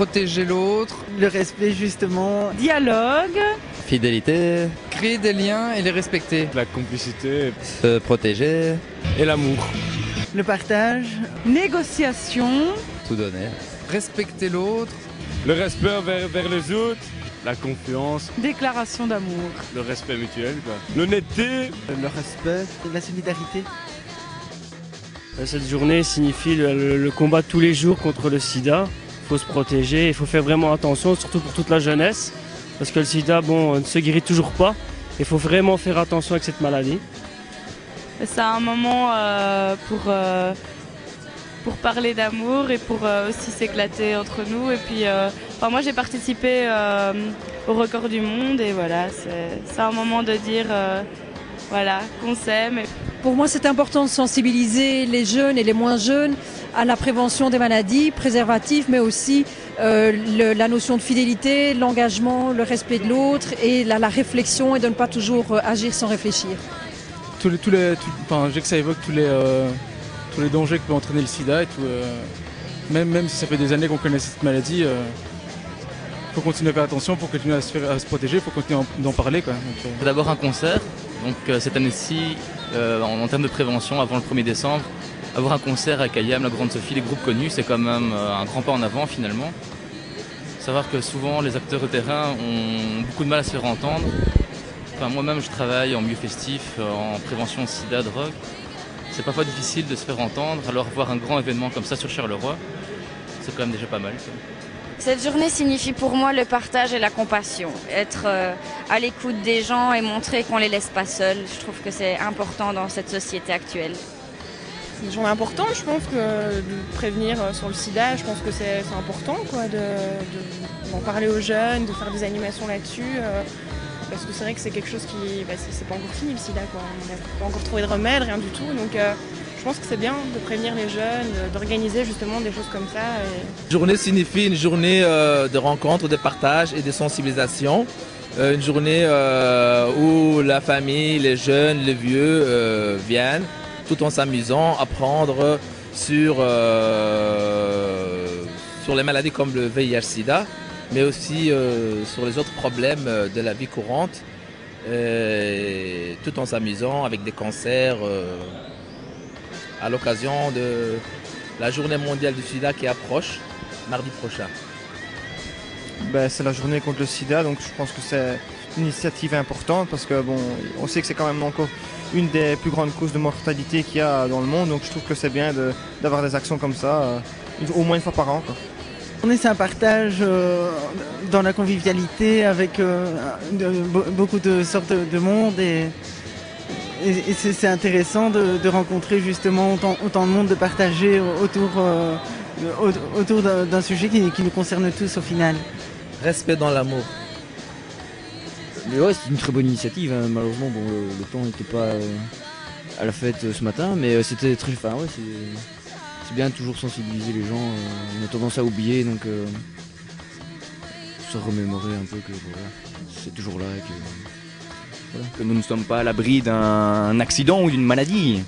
protéger l'autre, Le respect justement. Dialogue. Fidélité, créer des liens et les respecter. La complicité se protéger, et l'amour. Le partage. Négociation. tout donner. Respecter l'autre, Le respect vers les autres. La confiance, Déclaration d'amour. le respect mutuel, quoi. L'honnêteté. Le respect. La solidarité. Cette journée signifie le combat de tous les jours contre le sida. Il faut se protéger, il faut faire vraiment attention, surtout pour toute la jeunesse. Parce que le sida, ne se guérit toujours pas. Il faut vraiment faire attention avec cette maladie. C'est un moment pour parler d'amour et pour aussi s'éclater entre nous. Et puis, moi j'ai participé au record du monde et voilà, c'est un moment de dire qu'on s'aime. Pour moi, c'est important de sensibiliser les jeunes et les moins jeunes à la prévention des maladies, préservatifs, mais aussi la notion de fidélité, l'engagement, le respect de l'autre et la réflexion et de ne pas toujours agir sans réfléchir. Je sais que ça évoque tous les dangers que peut entraîner le sida et tout. Même si ça fait des années qu'on connaît cette maladie, faut continuer à faire attention, pour continuer à se protéger, faut continuer d'en parler, quoi. C'est d'abord un concert, donc cette année-ci, en termes de prévention, avant le 1er décembre, avoir un concert avec Ayam, la Grande Sophie, des groupes connus, c'est quand même un grand pas en avant finalement. Savoir que souvent les acteurs de terrain ont beaucoup de mal à se faire entendre. Moi-même je travaille en milieu festif, en prévention de sida, drogue. C'est parfois difficile de se faire entendre, alors voir un grand événement comme ça sur Charleroi, c'est quand même déjà pas mal, quoi. Cette journée signifie pour moi le partage et la compassion. Être à l'écoute des gens et montrer qu'on ne les laisse pas seuls. Je trouve que c'est important dans cette société actuelle. C'est une journée importante, je pense, que de prévenir sur le sida. Je pense que c'est important d'en parler aux jeunes, de faire des animations là-dessus. Parce que c'est vrai que c'est quelque chose qui... c'est pas encore fini le sida, quoi. On n'a pas encore trouvé de remède, rien du tout. Donc je pense que c'est bien de prévenir les jeunes, d'organiser justement des choses comme ça. Une journée signifie une journée de rencontre, de partage et de sensibilisation. Une journée où la famille, les jeunes, les vieux viennent tout en s'amusant, apprendre sur les maladies comme le VIH-Sida, mais aussi sur les autres problèmes de la vie courante, tout en s'amusant avec des concerts à l'occasion de la journée mondiale du sida qui approche mardi prochain. C'est la journée contre le sida, donc je pense que c'est une initiative importante parce que on sait que c'est quand même encore une des plus grandes causes de mortalité qu'il y a dans le monde, donc je trouve que c'est bien d'avoir des actions comme ça, au moins une fois par an, quoi. C'est un partage dans la convivialité avec beaucoup de sortes de monde et c'est intéressant de rencontrer justement autant de monde, de partager autour d'un sujet qui nous concerne tous au final. Respect dans l'amour. Mais ouais, c'est une très bonne initiative, hein. Malheureusement le temps n'était pas à la fête ce matin, mais c'était très... c'est bien de toujours sensibiliser les gens, on a tendance à oublier, donc se remémorer un peu que c'est toujours là et que... Que nous ne sommes pas à l'abri d'un accident ou d'une maladie.